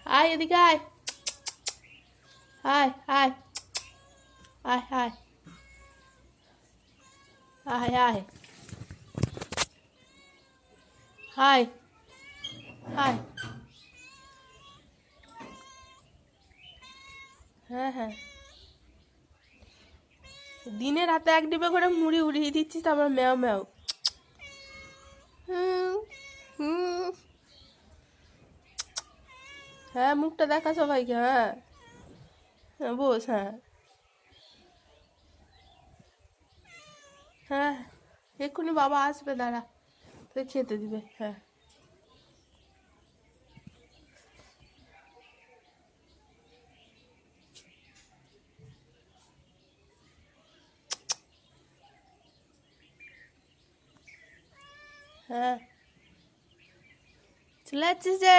আয় এদিকে আয়, আয় আয় আয় আয় আয় আয় আয় আয়। হ্যাঁ হ্যাঁ, দিনের হাতে এক ডিবে করে মুড়ি উড়িয়ে দিচ্ছিস, তারপর ম্যাও ম্যাও। হুম, হুম। হ্যাঁ, মুখটা দেখা সবাইকে। হ্যাঁ হ্যাঁ, বস। হ্যাঁ হ্যাঁ, এক্ষুনি বাবা আসবে, দাঁড়া, তোকে খেতে দিবে। হ্যাঁ হ্যাঁ, চলে যাচ্ছিস যে?